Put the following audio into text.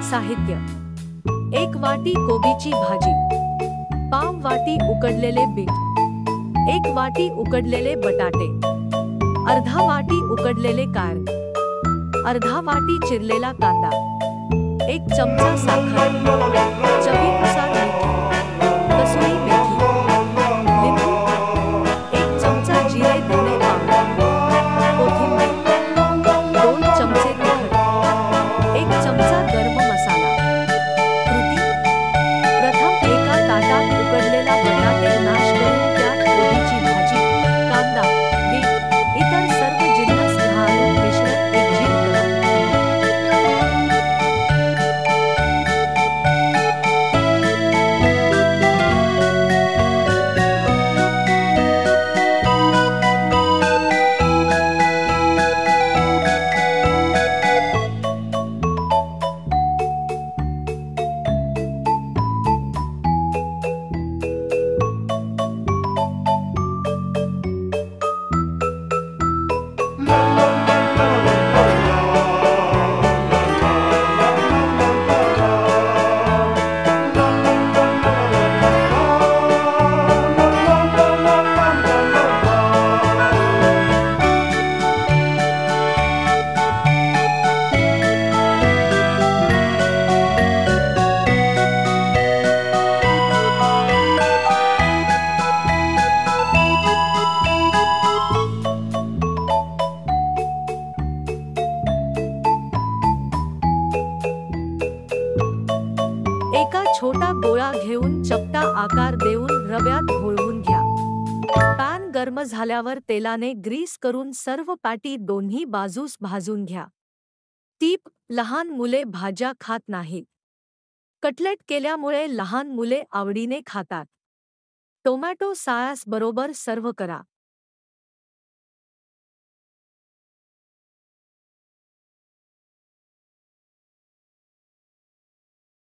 साहित्य: 1 वाटी कोबीची भाजी, पाव वाटी उकडलेले बीट, 1 वाटी उकडलेले बटाटे, अर्धा वाटी उकडलेले कारले, अर्धा वाटी चिरलेला कांदा, 1 चमचा साखर, चवीनुसार मीठ, कसुरी मेथी, लिंबू, 1 चमचा जिरे धने पावडर, कोथिंबीर, 2 चमचे तिखट, 1 चमचा गरम मसाला. कृती: प्रथम एका ताटात उकडलेला बटाटे मॅश करून त्यात कोबीची भाजी, कांदा, बीट, इतर सर्व जिन्नस घालून मिश्रण एकजीव करा. एका छोटा गोळा घेऊन चपटा आकार देऊन रव्यात घोळवून घ्या. पॅन गरम झाल्यावर तेलाने ग्रीस करून सर्व पॅटी दोन्ही बाजूस भाजून घ्या. टीप: लहान मुले भाज्या खात नाहीत. कटलेट केल्यामुळे लहान मुले आवडीने खातात. टोमॅटो सॉस बरोबर सर्व्ह करा.